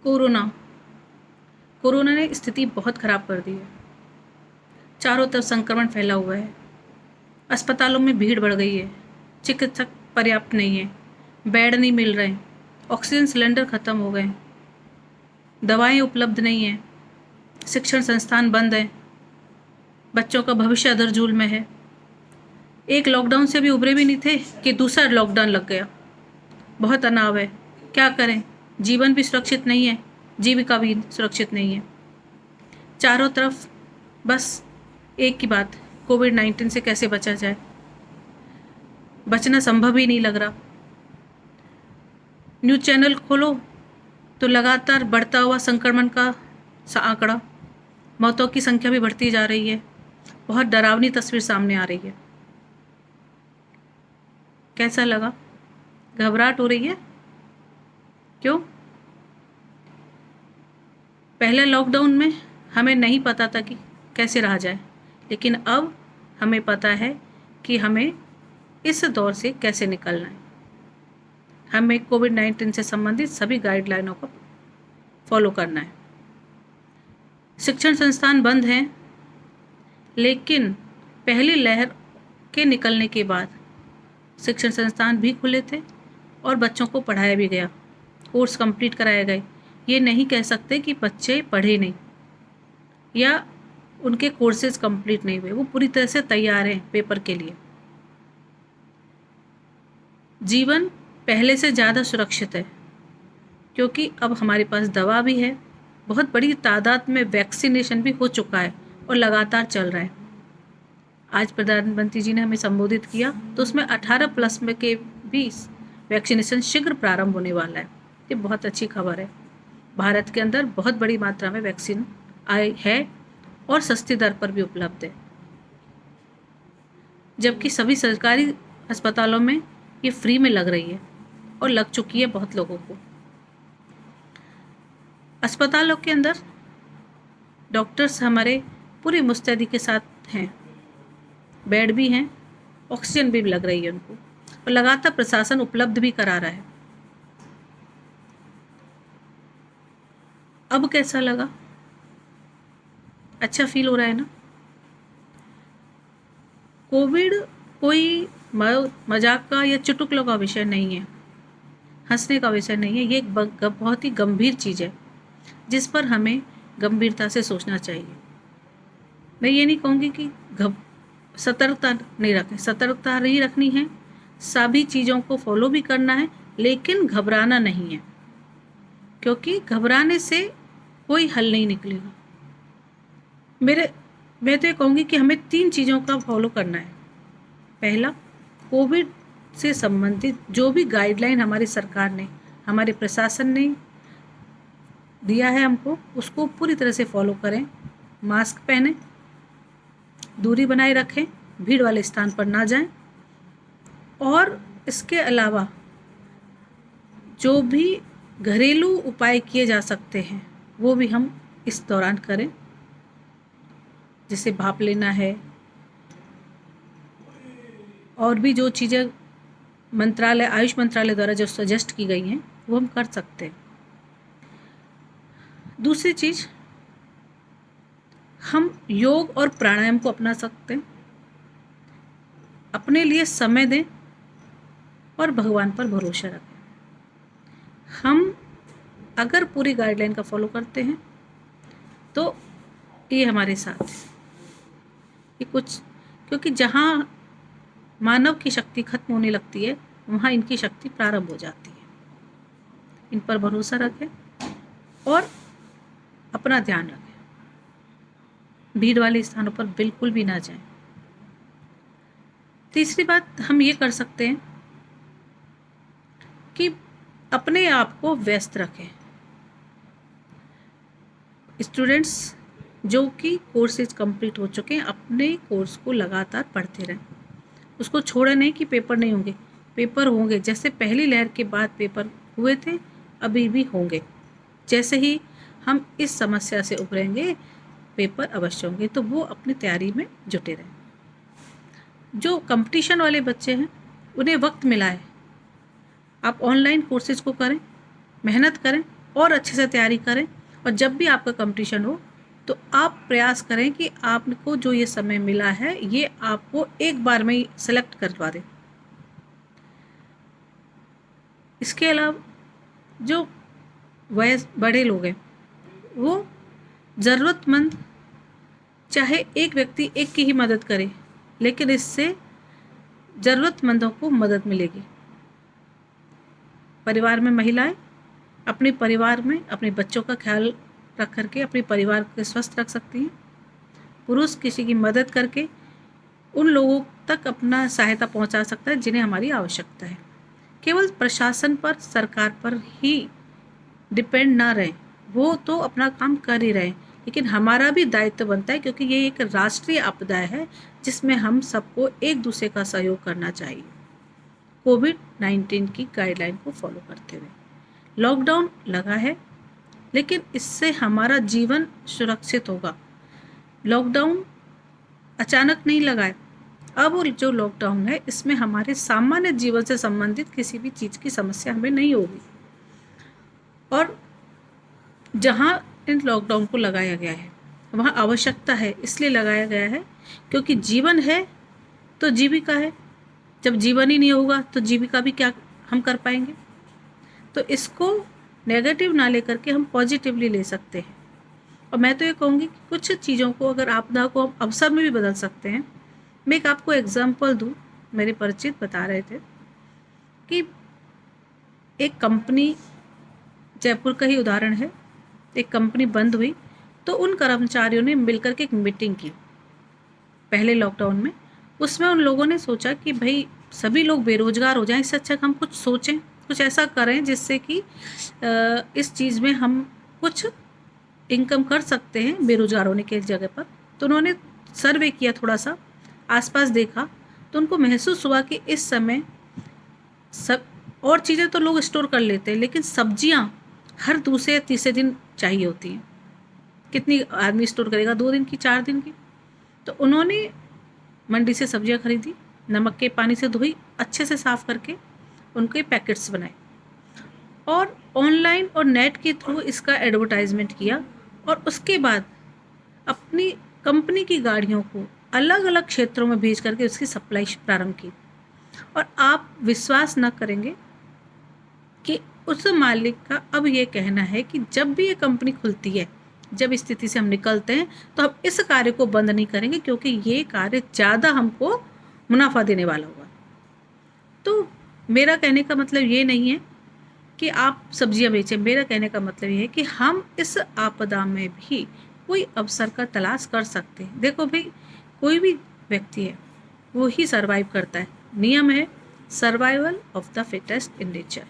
Corona corona ने स्थिति बहुत ख़राब कर दी है। चारों तरफ संक्रमण फैला हुआ है। अस्पतालों में भीड़ बढ़ गई है। चिकित्सक पर्याप्त नहीं है। बेड नहीं मिल रहे हैं। ऑक्सीजन सिलेंडर ख़त्म हो गए। दवाएं उपलब्ध नहीं हैं। शिक्षण संस्थान बंद हैं। बच्चों का भविष्य अधर-जूल में है। एक लॉकडाउन से भी उभरे भी नहीं थे कि दूसरा लॉकडाउन लग गया। बहुत तनाव है। क्या करें? जीवन भी सुरक्षित नहीं है, जीविका भी सुरक्षित नहीं है। चारों तरफ बस एक ही बात, कोविड-19 से कैसे बचा जाए। बचना संभव ही नहीं लग रहा। न्यूज़ चैनल खोलो तो लगातार बढ़ता हुआ संक्रमण का आंकड़ा, मौतों की संख्या भी बढ़ती जा रही है। बहुत डरावनी तस्वीर सामने आ रही है। कैसा लगा? घबराहट हो रही है? क्यों? पहले लॉकडाउन में हमें नहीं पता था कि कैसे रहा जाए, लेकिन अब हमें पता है कि हमें इस दौर से कैसे निकलना है। हमें कोविड-19 से संबंधित सभी गाइडलाइनों को फॉलो करना है। शिक्षण संस्थान बंद हैं, लेकिन पहली लहर के निकलने के बाद शिक्षण संस्थान भी खुले थे और बच्चों को पढ़ाया भी गया, कोर्स कंप्लीट कराए गए। ये नहीं कह सकते कि बच्चे पढ़े नहीं या उनके कोर्सेज कंप्लीट नहीं हुए। वो पूरी तरह से तैयार हैं पेपर के लिए। जीवन पहले से ज़्यादा सुरक्षित है, क्योंकि अब हमारे पास दवा भी है। बहुत बड़ी तादाद में वैक्सीनेशन भी हो चुका है और लगातार चल रहा है। आज प्रधानमंत्री जी ने हमें संबोधित किया तो उसमें 18+ में के भी वैक्सीनेशन शीघ्र प्रारंभ होने वाला है। ये बहुत अच्छी खबर है। भारत के अंदर बहुत बड़ी मात्रा में वैक्सीन आई है और सस्ती दर पर भी उपलब्ध है, जबकि सभी सरकारी अस्पतालों में ये फ्री में लग रही है और लग चुकी है बहुत लोगों को। अस्पतालों के अंदर डॉक्टर्स हमारे पूरी मुस्तैदी के साथ हैं, बेड भी हैं, ऑक्सीजन भी लग रही है उनको, और लगातार प्रशासन उपलब्ध भी करा रहा है। अब कैसा लगा? अच्छा फील हो रहा है ना? कोविड कोई मजाक का या चुटकुलों का विषय नहीं है, हंसने का विषय नहीं है। ये एक बहुत ही गंभीर चीज़ है जिस पर हमें गंभीरता से सोचना चाहिए। मैं ये नहीं कहूँगी कि सतर्कता नहीं रखें, सतर्कता नहीं रखनी है, सभी चीज़ों को फॉलो भी करना है, लेकिन घबराना नहीं है, क्योंकि घबराने से कोई हल नहीं निकलेगा। मैं तो ये कहूँगी कि हमें 3 चीज़ों का फॉलो करना है। पहला, कोविड से संबंधित जो भी गाइडलाइन हमारी सरकार ने, हमारे प्रशासन ने दिया है हमको, उसको पूरी तरह से फॉलो करें। मास्क पहनें, दूरी बनाए रखें, भीड़ वाले स्थान पर ना जाएं, और इसके अलावा जो भी घरेलू उपाय किए जा सकते हैं वो भी हम इस दौरान करें। जैसे भाप लेना है, और भी जो चीज़ें आयुष मंत्रालय द्वारा जो सजेस्ट की गई हैं वो हम कर सकते हैं। दूसरी चीज़, हम योग और प्राणायाम को अपना सकते हैं। अपने लिए समय दें और भगवान पर भरोसा रखें। हम अगर पूरी गाइडलाइन का फॉलो करते हैं तो ये हमारे साथ है। ये कुछ, क्योंकि जहाँ मानव की शक्ति खत्म होने लगती है वहाँ इनकी शक्ति प्रारंभ हो जाती है। इन पर भरोसा रखें और अपना ध्यान रखें। भीड़ वाले स्थानों पर बिल्कुल भी ना जाएं। तीसरी बात हम ये कर सकते हैं कि अपने आप को व्यस्त रखें। स्टूडेंट्स जो कि कोर्सेज कंप्लीट हो चुके हैं, अपने कोर्स को लगातार पढ़ते रहें। उसको छोड़े नहीं कि पेपर नहीं होंगे। पेपर होंगे, जैसे पहली लहर के बाद पेपर हुए थे, अभी भी होंगे। जैसे ही हम इस समस्या से उभरेंगे, पेपर अवश्य होंगे, तो वो अपनी तैयारी में जुटे रहें। जो कंपटीशन वाले बच्चे हैं उन्हें वक्त मिला है, आप ऑनलाइन कोर्सेज को करें, मेहनत करें, और अच्छे से तैयारी करें। और जब भी आपका कंपटीशन हो तो आप प्रयास करें कि आपको जो ये समय मिला है ये आपको एक बार में ही सेलेक्ट करवा दें। इसके अलावा जो वयस बड़े लोग हैं वो ज़रूरतमंद, चाहे एक व्यक्ति एक की ही मदद करे, लेकिन इससे ज़रूरतमंदों को मदद मिलेगी। परिवार में महिलाएं अपने परिवार में अपने बच्चों का ख्याल रख करके अपने परिवार को स्वस्थ रख सकती हैं। पुरुष किसी की मदद करके उन लोगों तक अपना सहायता पहुंचा सकता है जिन्हें हमारी आवश्यकता है। केवल प्रशासन पर, सरकार पर ही डिपेंड ना रहें, वो तो अपना काम कर ही रहे, लेकिन हमारा भी दायित्व बनता है क्योंकि ये एक राष्ट्रीय आपदा है जिसमें हम सबको एक दूसरे का सहयोग करना चाहिए। कोविड-19 की गाइडलाइन को फॉलो करते हुए लॉकडाउन लगा है, लेकिन इससे हमारा जीवन सुरक्षित होगा। लॉकडाउन अचानक नहीं लगा है। अब जो लॉकडाउन है इसमें हमारे सामान्य जीवन से संबंधित किसी भी चीज़ की समस्या हमें नहीं होगी। और जहाँ इन लॉकडाउन को लगाया गया है वहाँ आवश्यकता है, इसलिए लगाया गया है क्योंकि जीवन है तो जीविका है। जब जीवन ही नहीं होगा तो जीविका भी क्या हम कर पाएंगे। तो इसको नेगेटिव ना लेकर के हम पॉजिटिवली ले सकते हैं। और मैं तो ये कहूँगी कि कुछ चीज़ों को अगर आपदा को हम अवसर में भी बदल सकते हैं। मैं एक आपको एग्जांपल दूँ, मेरे परिचित बता रहे थे कि एक कंपनी, जयपुर का ही उदाहरण है, एक कंपनी बंद हुई तो उन कर्मचारियों ने मिलकर के एक मीटिंग की पहले लॉकडाउन में। उसमें उन लोगों ने सोचा कि भाई सभी लोग बेरोजगार हो जाएं, इससे अच्छा हम कुछ सोचें, कुछ ऐसा करें जिससे कि इस चीज़ में हम कुछ इनकम कर सकते हैं बेरोजगार होने की जगह पर। तो उन्होंने सर्वे किया, थोड़ा सा आसपास देखा तो उनको महसूस हुआ कि इस समय सब और चीज़ें तो लोग स्टोर कर लेते हैं, लेकिन सब्जियां हर दूसरे या तीसरे दिन चाहिए होती हैं। कितनी आदमी स्टोर करेगा, 2 दिन की, 4 दिन की। तो उन्होंने मंडी से सब्जियां खरीदी, नमक के पानी से धोई, अच्छे से साफ़ करके उनके पैकेट्स बनाए और ऑनलाइन और नेट के थ्रू इसका एडवर्टाइजमेंट किया। और उसके बाद अपनी कंपनी की गाड़ियों को अलग अलग क्षेत्रों में भेज करके उसकी सप्लाई प्रारंभ की। और आप विश्वास न करेंगे कि उस मालिक का अब ये कहना है कि जब भी ये कंपनी खुलती है, जब स्थिति से हम निकलते हैं तो हम इस कार्य को बंद नहीं करेंगे क्योंकि ये कार्य ज़्यादा हमको मुनाफा देने वाला होगा। तो मेरा कहने का मतलब ये नहीं है कि आप सब्जियां बेचें, मेरा कहने का मतलब ये है कि हम इस आपदा में भी कोई अवसर का तलाश कर सकते हैं। देखो भाई, कोई भी व्यक्ति है वो ही सर्वाइव करता है। नियम है survival of the fittest in nature.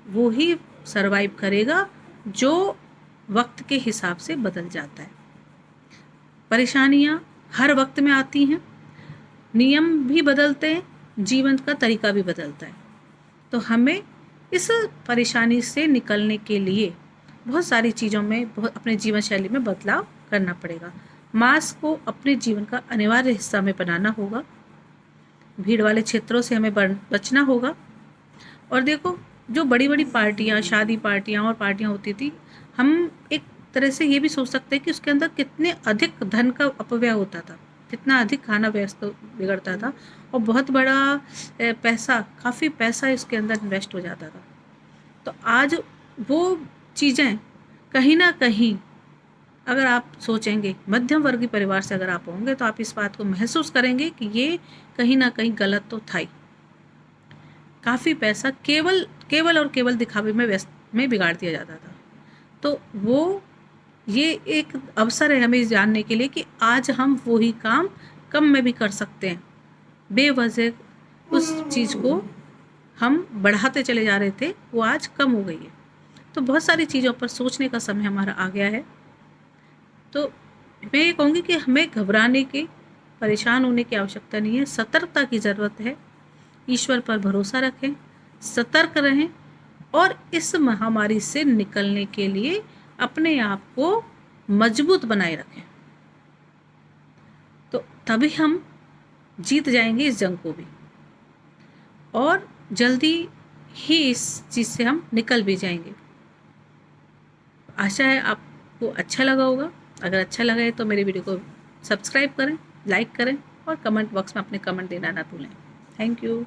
वो ही सर्वाइव करेगा जो वक्त के हिसाब से बदल जाता है। परेशानियां हर वक्त में आती हैं, नियम भी बदलते हैं, जीवन का तरीका भी बदलता है। तो हमें इस परेशानी से निकलने के लिए बहुत सारी चीज़ों में, बहुत अपने जीवन शैली में बदलाव करना पड़ेगा। मास्क को अपने जीवन का अनिवार्य हिस्सा में बनाना होगा। भीड़ वाले क्षेत्रों से हमें बचना होगा। और देखो, जो बड़ी बड़ी पार्टियां, शादी पार्टियां और पार्टियां होती थी, हम एक तरह से ये भी सोच सकते हैं कि उसके अंदर कितने अधिक धन का अपव्यय होता था, कितना अधिक खाना व्यस्त बिगड़ता था और बहुत बड़ा पैसा, काफ़ी पैसा इसके अंदर इन्वेस्ट हो जाता था। तो आज वो चीज़ें कहीं ना कहीं, अगर आप सोचेंगे, मध्यम वर्गीय परिवार से अगर आप होंगे तो आप इस बात को महसूस करेंगे कि ये कहीं ना कहीं गलत तो था ही। काफ़ी पैसा केवल और केवल दिखावे में बिगाड़ दिया जाता था। तो वो ये एक अवसर है हमें जानने के लिए कि आज हम वही काम कम में भी कर सकते हैं। बेवजह उस चीज़ को हम बढ़ाते चले जा रहे थे, वो आज कम हो गई है। तो बहुत सारी चीज़ों पर सोचने का समय हमारा आ गया है। तो मैं ये कहूँगी कि हमें घबराने की, परेशान होने की आवश्यकता नहीं है। सतर्कता की ज़रूरत है। ईश्वर पर भरोसा रखें, सतर्क रहें और इस महामारी से निकलने के लिए अपने आप को मजबूत बनाए रखें। तो तभी हम जीत जाएंगे इस जंग को भी, और जल्दी ही इस चीज़ से हम निकल भी जाएंगे। आशा है आपको अच्छा लगा होगा। अगर अच्छा लगा है तो मेरे वीडियो को सब्सक्राइब करें, लाइक करें और कमेंट बॉक्स में अपने कमेंट देना ना भूलें। Thank you.